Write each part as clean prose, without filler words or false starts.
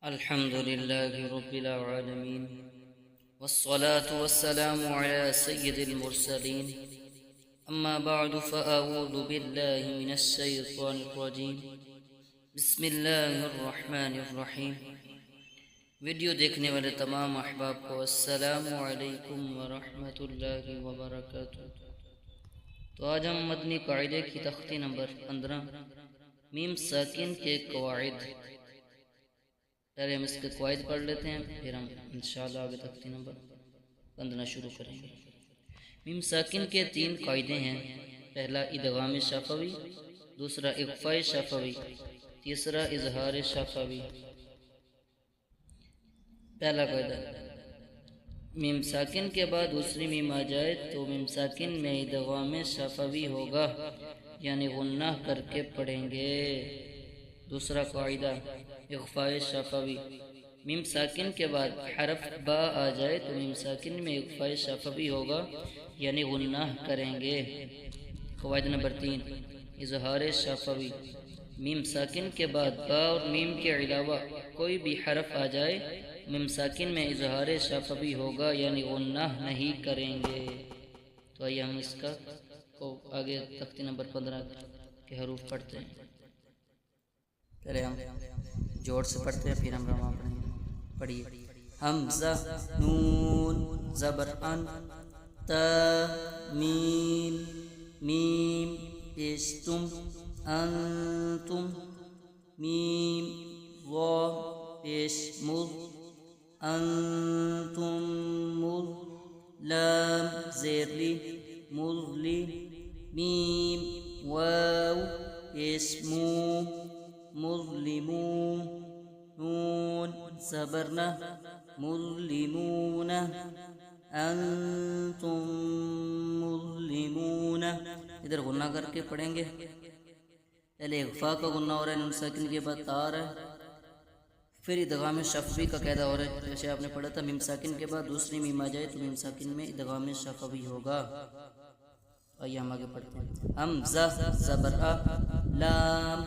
الحمد لله رب العالمين، والصلاة والسلام على سيد المرسلين. أما بعد فأعوذ بالله من الشيطان الرجيم. بسم اللہ الرحمن الرحیم. ویڈیو دیکھنے والے تمام احباب کو السلام علیکم ورحمۃ اللہ وبرکاتہ. تو آج ہم مدنی قاعدے کی تختی نمبر 15 میم ساکن کے قواعد. پہلے ہم اس کے قواعد پڑھ لیتے ہیں، پھر ہم انشاءاللہ آگے تختی نمبر 15 شروع کریں گے. میم ساکن کے 3 قاعدے ہیں. پہلا ادغام شفوی، دوسرا اخفاء شفوی، تیسرا اظہار شفوی. پہلا قاعدہ، میم ساکن کے بعد دوسری میم آ جائے تو میم ساکن میں ادغام شفوی ہوگا، یعنی غنہ کر کے پڑھیں گے. دوسرا قاعدہ اخفاء شفوی، میم ساکن کے بعد حرف با آ جائے تو میم ساکن میں اخفاء شفوی ہوگا، یعنی غنہ کریں گے. قواعد نمبر 3 اظہار شفوی، میم ساکن کے بعد با اور میم کے علاوہ کوئی بھی حرف آ جائے میم ساکن میں اظہار شفوی ہوگا، یعنی غنہ نہیں کریں گے. تو آئیے ہم اس کا آگے تختی نمبر 15 کے حروف پڑھتے ہیں. پہلے ہم جوڑ سے پڑھتے ہیں، پھر ہم رواں پڑھیں گے. پڑھیے. حمزہ، نون، زبر ان، تا، میم، میم پیش تم، انتم، میم، واو پیش مذ، انتم مذ، لام زیر لی، مذلی، میم، واو پیش مو، مظلمون، نون زبرنا، مظلمون، انتم مظلمون. ادھر غنہ کر کے پڑھیں گے. پہلے اخفاء کا غنہ ہو رہا ہے، نون ساکن کے بعد تا آ رہا ہے. پھر ادغام شفوی کا قاعدہ ہو رہا ہے، جیسے آپ نے پڑھا تھا میم ساکن کے بعد دوسری میم آ جائے تو میم ساکن میں ادغام شفوی ہوگا. آئیے ہم آگے پڑھتے ہیں. حمزہ زبر ا، لام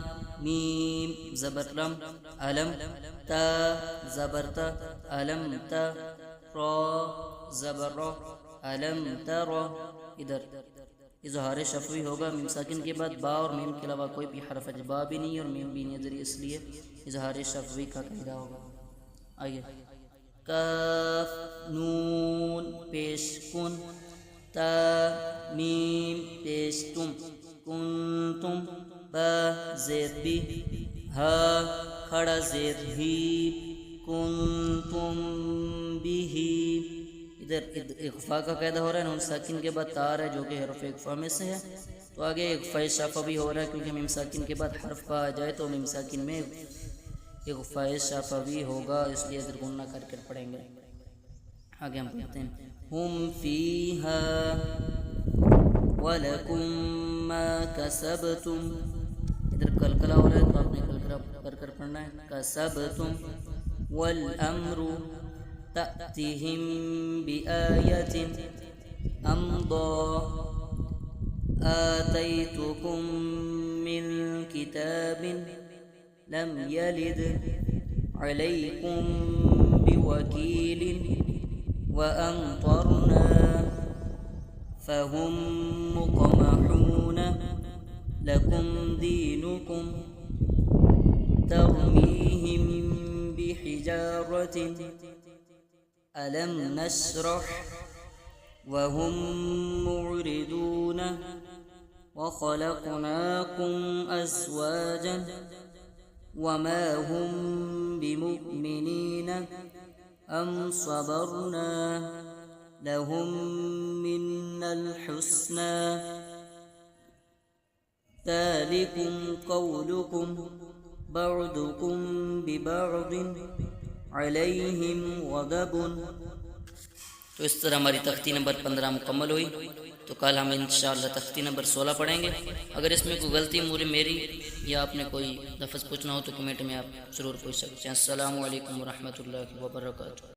میم زبر لم، علم، تا زبر تا، علم تا، را زبر را، علم ترا. ادھر اظہار شفوی ہوگا. میم ساکن کے بعد با اور میم کے علاوہ کوئی بھی حرف ہے، با بھی نہیں اور میم بھی نہیں، ادھر اس لیے اظہار شفوی کا قاعدہ ہوگا. آئیے. کاف نون پیش کن، تا میم پیش تم، کنتم، با زیر بی، ہا کھڑا زیر ہی، کنتم بھی. ادھر اخفاء کا قاعدہ ہو رہا ہے. نون ساکن کے بعد تا ہے جو کہ حرف اخفاء میں سے ہے، تو آگے اخفاء شفوی ہو رہا ہے کیونکہ میم ساکن کے بعد حرف با آ جائے تو میم ساکن میں اخفاء شفوی ہوگا، اس لیے ادھر غنہ کر کے پڑھیں گے. آگے ہم پڑھتے ہیں. ہم فیہا وَلَكُمْ مَا كَسَبْتُمْ. ادھر کلکلا ہو رہا ہے تو آپ نے کلکلا کر کر پڑھنا ہے. کسبتم، والامر تأتیہم بآیت، امضا، آتیتکم من کتاب لم یلد علیکم بوکیل، وأمطرنا فهم مقمحون، لكم دينكم، ترميهم بحجارة، ألم نشرح، وهم معرضون، وخلقناكم أزواجا، وما هم بمؤمنين، أم صبرنا لهم من الحسنى، ذلكم قولكم بعضكم ببعض عليهم غضب. تو اس طرح ہماری تختی نمبر 15 مکمل ہوئی. تو کل ہم انشاءاللہ تختی نمبر 16 پڑھیں گے. اگر اس میں کوئی غلطی میری یا آپ نے کوئی لفظ پوچھنا ہو تو کمنٹ میں آپ ضرور پوچھ سکتے ہیں. السلام علیکم ورحمۃ اللہ وبرکاتہ.